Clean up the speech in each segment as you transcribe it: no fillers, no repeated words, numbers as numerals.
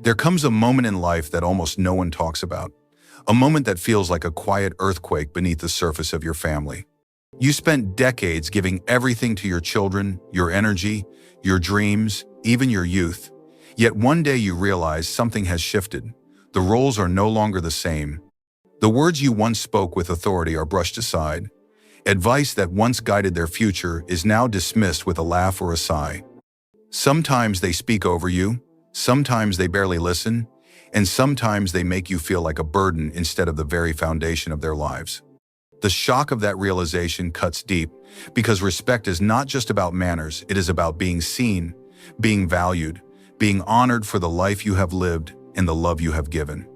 There comes a moment in life that almost no one talks about, a moment that feels like a quiet earthquake beneath the surface of your family. You spent decades giving everything to your children, your energy, your dreams, even your youth. Yet one day you realize something has shifted. The roles are no longer the same. The words you once spoke with authority are brushed aside. Advice that once guided their future is now dismissed with a laugh or a sigh. Sometimes they speak over you, sometimes they barely listen, and sometimes they make you feel like a burden instead of the very foundation of their lives. The shock of that realization cuts deep, because respect is not just about manners, it is about being seen, being valued, being honored for the life you have lived and the love you have given.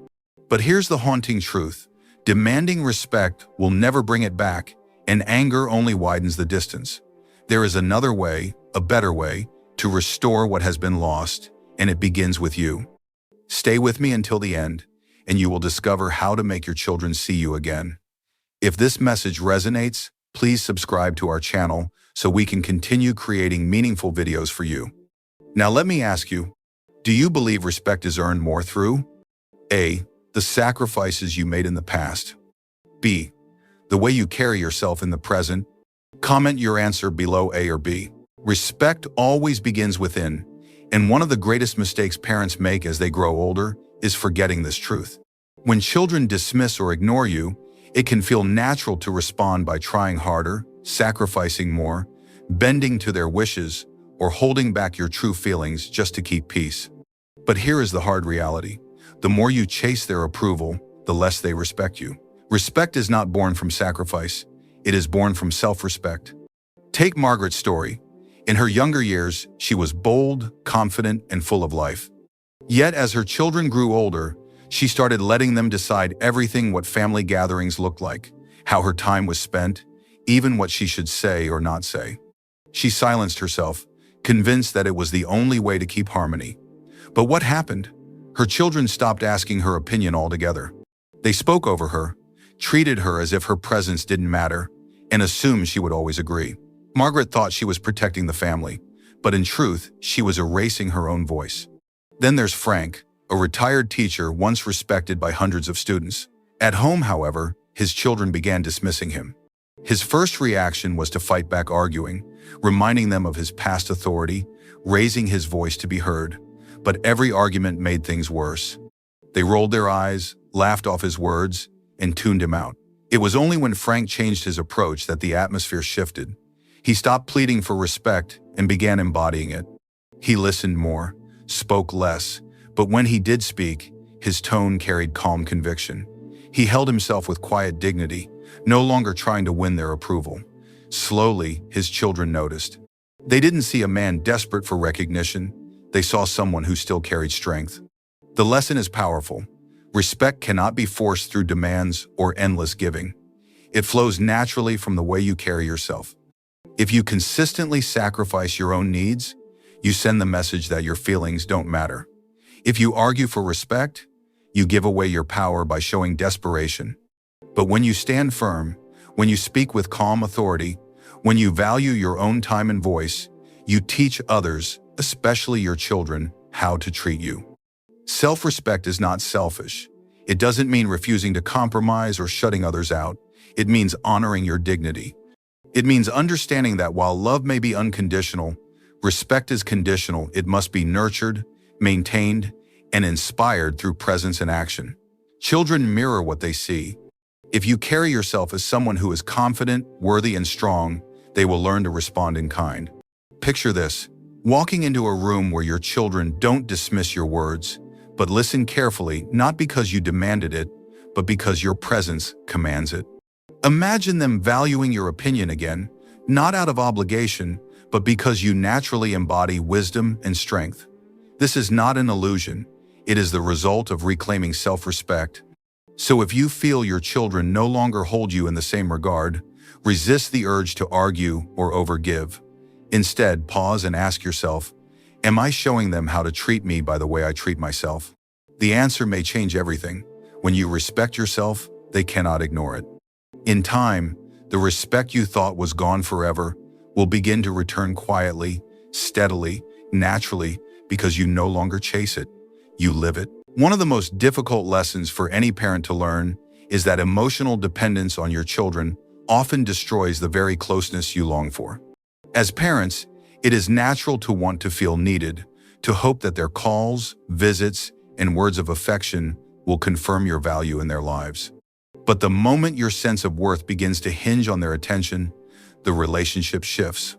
But here's the haunting truth. Demanding respect will never bring it back, and anger only widens the distance. There is another way, a better way, to restore what has been lost, and it begins with you. Stay with me until the end, and you will discover how to make your children see you again. If this message resonates, please subscribe to our channel so we can continue creating meaningful videos for you. Now let me ask you, do you believe respect is earned more through A, the sacrifices you made in the past, B, the way you carry yourself in the present? Comment your answer below A or B. Respect always begins within, and one of the greatest mistakes parents make as they grow older is forgetting this truth. When children dismiss or ignore you, it can feel natural to respond by trying harder, sacrificing more, bending to their wishes, or holding back your true feelings just to keep peace. But here is the hard reality. The more you chase their approval, the less they respect you. Respect is not born from sacrifice. It is born from self-respect. Take Margaret's story. In her younger years, she was bold, confident, and full of life. Yet as her children grew older, she started letting them decide everything: what family gatherings looked like, how her time was spent, even what she should say or not say. She silenced herself, convinced that it was the only way to keep harmony. But what happened? Her children stopped asking her opinion altogether. They spoke over her, treated her as if her presence didn't matter, and assumed she would always agree. Margaret thought she was protecting the family, but in truth, she was erasing her own voice. Then there's Frank, a retired teacher once respected by hundreds of students. At home, however, his children began dismissing him. His first reaction was to fight back, arguing, reminding them of his past authority, raising his voice to be heard. But every argument made things worse. They rolled their eyes, laughed off his words, and tuned him out. It was only when Frank changed his approach that the atmosphere shifted. He stopped pleading for respect and began embodying it. He listened more, spoke less, but when he did speak, his tone carried calm conviction. He held himself with quiet dignity, no longer trying to win their approval. Slowly, his children noticed. They didn't see a man desperate for recognition. They saw someone who still carried strength. The lesson is powerful. Respect cannot be forced through demands or endless giving. It flows naturally from the way you carry yourself. If you consistently sacrifice your own needs, you send the message that your feelings don't matter. If you argue for respect, you give away your power by showing desperation. But when you stand firm, when you speak with calm authority, when you value your own time and voice, you teach others, especially your children, how to treat you. Self-respect is not selfish. It doesn't mean refusing to compromise or shutting others out. It means honoring your dignity. It means understanding that while love may be unconditional, respect is conditional. It must be nurtured, maintained, and inspired through presence and action. Children mirror what they see. If you carry yourself as someone who is confident, worthy, and strong, they will learn to respond in kind. Picture this: walking into a room where your children don't dismiss your words, but listen carefully, not because you demanded it, but because your presence commands it. Imagine them valuing your opinion again, not out of obligation, but because you naturally embody wisdom and strength. This is not an illusion. It is the result of reclaiming self-respect. So if you feel your children no longer hold you in the same regard, resist the urge to argue or overgive. Instead, pause and ask yourself, am I showing them how to treat me by the way I treat myself? The answer may change everything. When you respect yourself, they cannot ignore it. In time, the respect you thought was gone forever will begin to return quietly, steadily, naturally, because you no longer chase it. you live it. One of the most difficult lessons for any parent to learn is that emotional dependence on your children often destroys the very closeness you long for. As parents, it is natural to want to feel needed, to hope that their calls, visits, and words of affection will confirm your value in their lives. But the moment your sense of worth begins to hinge on their attention, the relationship shifts.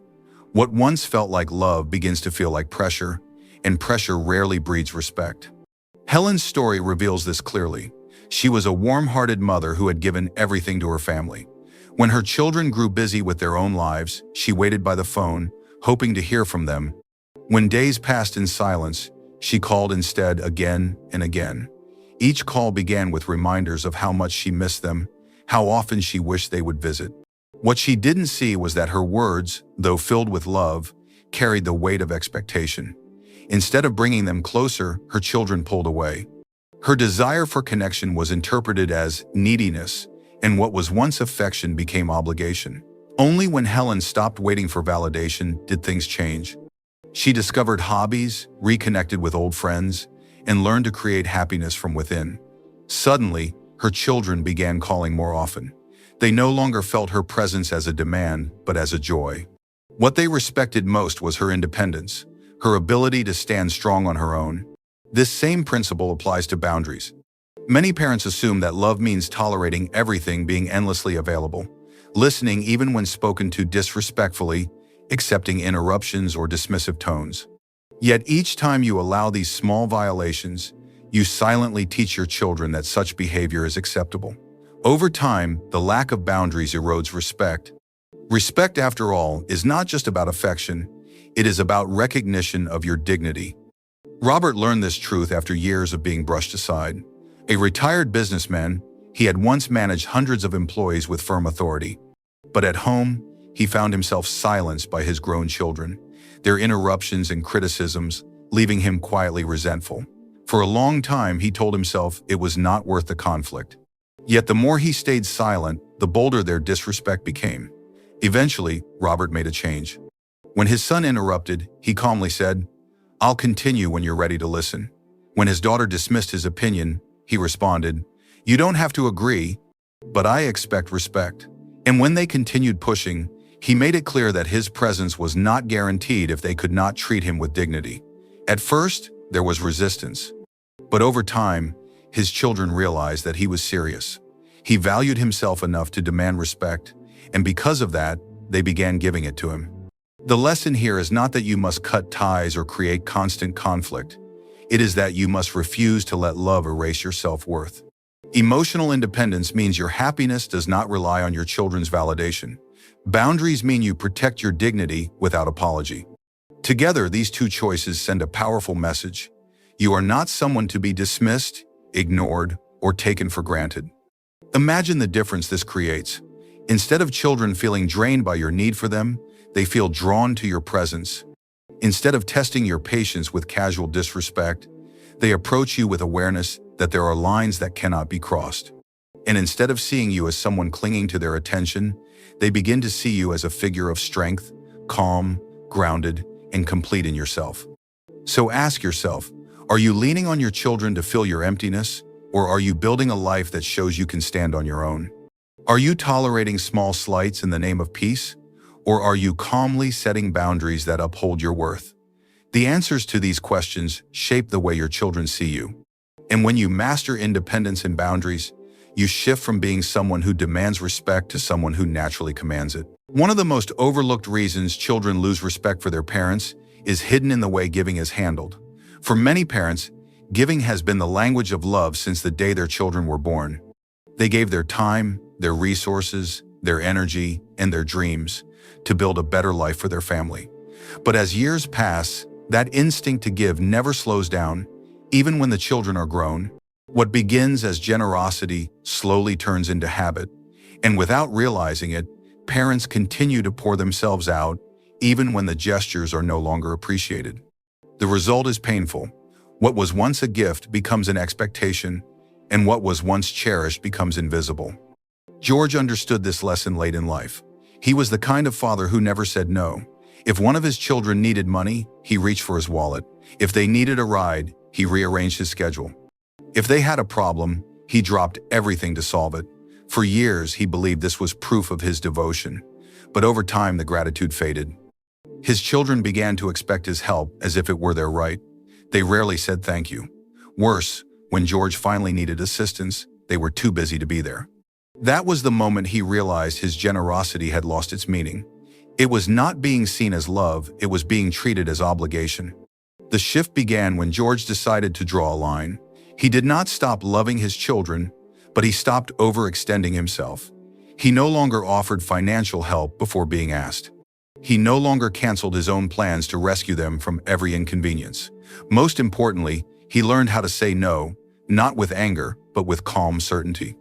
What once felt like love begins to feel like pressure, and pressure rarely breeds respect. Helen's story reveals this clearly. She was a warm-hearted mother who had given everything to her family. When her children grew busy with their own lives, she waited by the phone, hoping to hear from them. When days passed in silence, she called instead again and again. Each call began with reminders of how much she missed them, how often she wished they would visit. What she didn't see was that her words, though filled with love, carried the weight of expectation. Instead of bringing them closer, her children pulled away. Her desire for connection was interpreted as neediness, and what was once affection became obligation. Only when Helen stopped waiting for validation did things change. She discovered hobbies, reconnected with old friends, and learned to create happiness from within. Suddenly, her children began calling more often. They no longer felt her presence as a demand, but as a joy. What they respected most was her independence, her ability to stand strong on her own. This same principle applies to boundaries. Many parents assume that love means tolerating everything, being endlessly available, listening even when spoken to disrespectfully, accepting interruptions or dismissive tones. Yet each time you allow these small violations, you silently teach your children that such behavior is acceptable. Over time, the lack of boundaries erodes respect. Respect, after all, is not just about affection, it is about recognition of your dignity. Robert learned this truth after years of being brushed aside. A retired businessman, he had once managed hundreds of employees with firm authority. But at home, he found himself silenced by his grown children, their interruptions and criticisms, leaving him quietly resentful. For a long time, he told himself it was not worth the conflict. Yet the more he stayed silent, the bolder their disrespect became. Eventually, Robert made a change. When his son interrupted, he calmly said, "I'll continue when you're ready to listen." When his daughter dismissed his opinion, he responded, "You don't have to agree, but I expect respect." And when they continued pushing, he made it clear that his presence was not guaranteed if they could not treat him with dignity. At first, there was resistance. But over time, his children realized that he was serious. He valued himself enough to demand respect, and because of that, they began giving it to him. The lesson here is not that you must cut ties or create constant conflict. It is that you must refuse to let love erase your self-worth. Emotional independence means your happiness does not rely on your children's validation. Boundaries mean you protect your dignity without apology. Together, these two choices send a powerful message. You are not someone to be dismissed, ignored, or taken for granted. Imagine the difference this creates. Instead of children feeling drained by your need for them, they feel drawn to your presence. Instead of testing your patience with casual disrespect, they approach you with awareness that there are lines that cannot be crossed. And instead of seeing you as someone clinging to their attention, they begin to see you as a figure of strength, calm, grounded, and complete in yourself. So ask yourself, are you leaning on your children to fill your emptiness, or are you building a life that shows you can stand on your own? Are you tolerating small slights in the name of peace, or are you calmly setting boundaries that uphold your worth? The answers to these questions shape the way your children see you. And when you master independence and boundaries, you shift from being someone who demands respect to someone who naturally commands it. One of the most overlooked reasons children lose respect for their parents is hidden in the way giving is handled. For many parents, giving has been the language of love since the day their children were born. They gave their time, their resources, their energy, and their dreams to build a better life for their family. But as years pass, that instinct to give never slows down, even when the children are grown. What begins as generosity slowly turns into habit, and without realizing it, parents continue to pour themselves out, even when the gestures are no longer appreciated. The result is painful. What was once a gift becomes an expectation, and what was once cherished becomes invisible. George understood this lesson late in life. He was the kind of father who never said no. If one of his children needed money, he reached for his wallet. If they needed a ride, he rearranged his schedule. If they had a problem, he dropped everything to solve it. For years, he believed this was proof of his devotion, but over time the gratitude faded. His children began to expect his help as if it were their right. They rarely said thank you. Worse, when George finally needed assistance, they were too busy to be there. That was the moment he realized his generosity had lost its meaning. It was not being seen as love, it was being treated as obligation. The shift began when George decided to draw a line. He did not stop loving his children, but he stopped overextending himself. He no longer offered financial help before being asked. He no longer canceled his own plans to rescue them from every inconvenience. Most importantly, he learned how to say no, not with anger, but with calm certainty.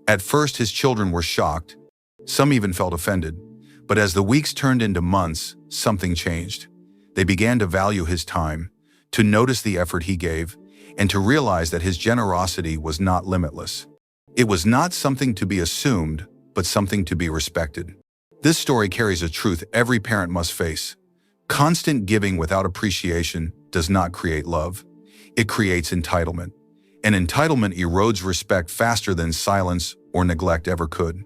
At first, his children were shocked. Some even felt offended. But as the weeks turned into months, something changed. They began to value his time, to notice the effort he gave, and to realize that his generosity was not limitless. It was not something to be assumed, but something to be respected. This story carries a truth every parent must face. Constant giving without appreciation does not create love. It creates entitlement. And entitlement erodes respect faster than silence or neglect ever could.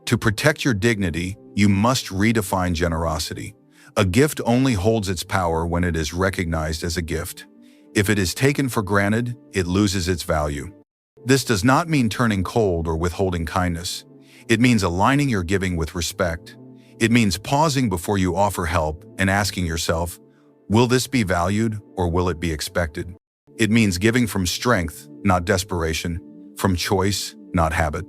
To protect your dignity, you must redefine generosity. A gift only holds its power when it is recognized as a gift. If it is taken for granted, it loses its value. This does not mean turning cold or withholding kindness. It means aligning your giving with respect. It means pausing before you offer help and asking yourself, will this be valued or will it be expected? It means giving from strength, not desperation, from choice, not habit.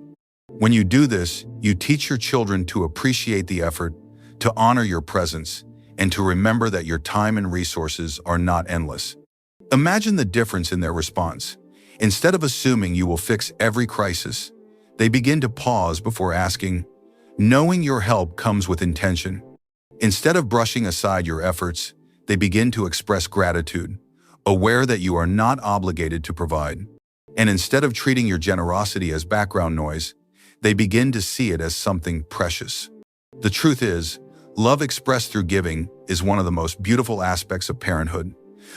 When you do this, you teach your children to appreciate the effort, to honor your presence, and to remember that your time and resources are not endless. Imagine the difference in their response. Instead of assuming you will fix every crisis, they begin to pause before asking, knowing your help comes with intention. Instead of brushing aside your efforts, they begin to express gratitude, aware that you are not obligated to provide. And instead of treating your generosity as background noise, they begin to see it as something precious. The truth is, love expressed through giving is one of the most beautiful aspects of parenthood.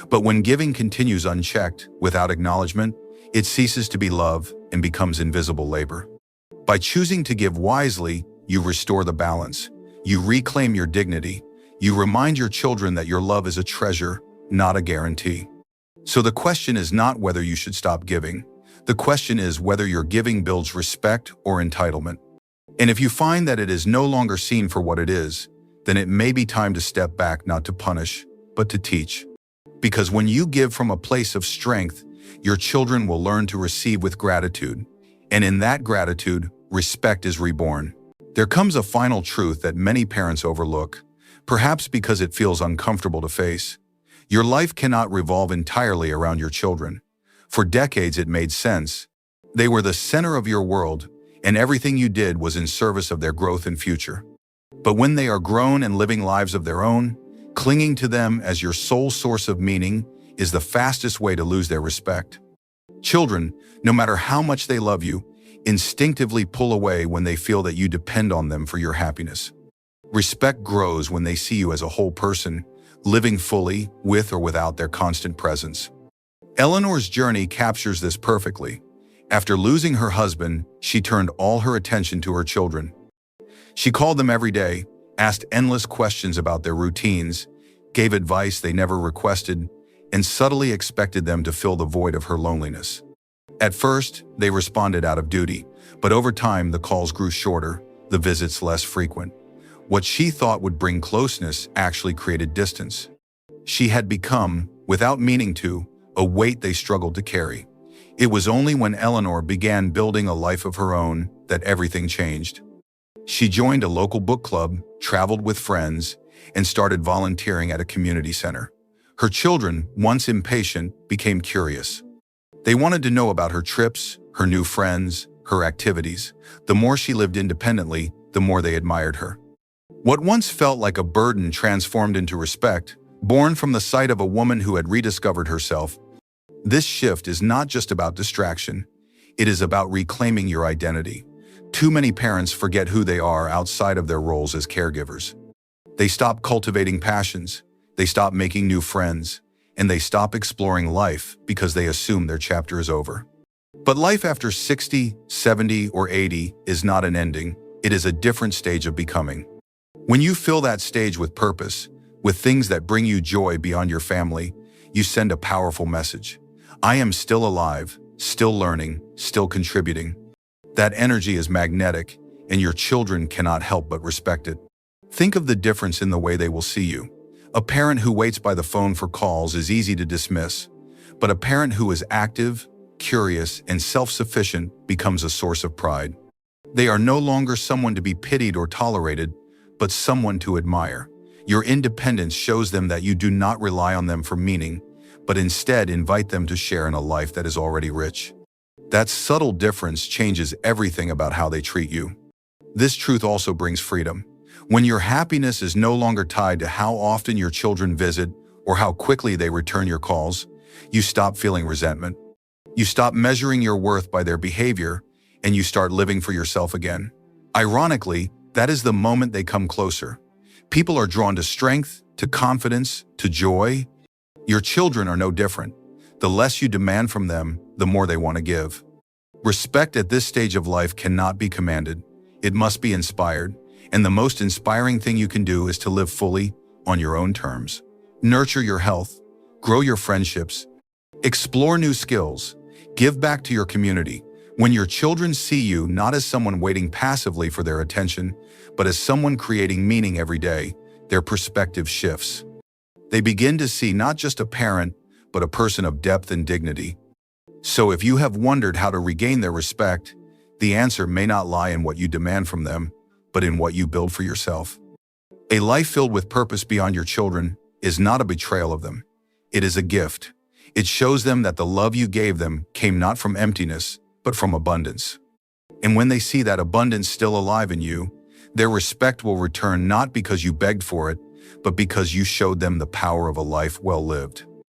But when giving continues unchecked, without acknowledgement, it ceases to be love and becomes invisible labor. By choosing to give wisely, you restore the balance. You reclaim your dignity. You remind your children that your love is a treasure, not a guarantee. So the question is not whether you should stop giving. The question is whether your giving builds respect or entitlement. And if you find that it is no longer seen for what it is, then it may be time to step back, not to punish, but to teach. Because when you give from a place of strength, your children will learn to receive with gratitude. And in that gratitude, respect is reborn. There comes a final truth that many parents overlook, perhaps because it feels uncomfortable to face. Your life cannot revolve entirely around your children. For decades it made sense. They were the center of your world, and everything you did was in service of their growth and future. But when they are grown and living lives of their own, clinging to them as your sole source of meaning is the fastest way to lose their respect. Children, no matter how much they love you, instinctively pull away when they feel that you depend on them for your happiness. Respect grows when they see you as a whole person, living fully, with or without their constant presence. Eleanor's journey captures this perfectly. After losing her husband, she turned all her attention to her children. She called them every day, asked endless questions about their routines, gave advice they never requested, and subtly expected them to fill the void of her loneliness. At first, they responded out of duty, but over time the calls grew shorter, the visits less frequent. What she thought would bring closeness actually created distance. She had become, without meaning to, a weight they struggled to carry. It was only when Eleanor began building a life of her own that everything changed. She joined a local book club, traveled with friends, and started volunteering at a community center. Her children, once impatient, became curious. They wanted to know about her trips, her new friends, her activities. The more she lived independently, the more they admired her. What once felt like a burden transformed into respect, born from the sight of a woman who had rediscovered herself. This shift is not just about distraction. It is about reclaiming your identity. Too many parents forget who they are outside of their roles as caregivers. They stop cultivating passions. They stop making new friends. and they stop exploring life because they assume their chapter is over. But life after 60, 70, or 80 is not an ending. It is a different stage of becoming. When you fill that stage with purpose, with things that bring you joy beyond your family, you send a powerful message. I am still alive, still learning, still contributing. That energy is magnetic, and your children cannot help but respect it. Think of the difference in the way they will see you. A parent who waits by the phone for calls is easy to dismiss, but a parent who is active, curious, and self-sufficient becomes a source of pride. They are no longer someone to be pitied or tolerated, but someone to admire. Your independence shows them that you do not rely on them for meaning, but instead invite them to share in a life that is already rich. That subtle difference changes everything about how they treat you. This truth also brings freedom. When your happiness is no longer tied to how often your children visit or how quickly they return your calls, you stop feeling resentment. You stop measuring your worth by their behavior, and you start living for yourself again. Ironically, that is the moment they come closer. People are drawn to strength, to confidence, to joy. Your children are no different. The less you demand from them, the more they want to give. Respect at this stage of life cannot be commanded. It must be inspired, and the most inspiring thing you can do is to live fully on your own terms. Nurture your health, grow your friendships, explore new skills, give back to your community. When your children see you not as someone waiting passively for their attention, but as someone creating meaning every day, their perspective shifts. They begin to see not just a parent, but a person of depth and dignity. So if you have wondered how to regain their respect, the answer may not lie in what you demand from them, but in what you build for yourself. A life filled with purpose beyond your children is not a betrayal of them. It is a gift. It shows them that the love you gave them came not from emptiness, but from abundance. And when they see that abundance still alive in you, their respect will return not because you begged for it, but because you showed them the power of a life well lived.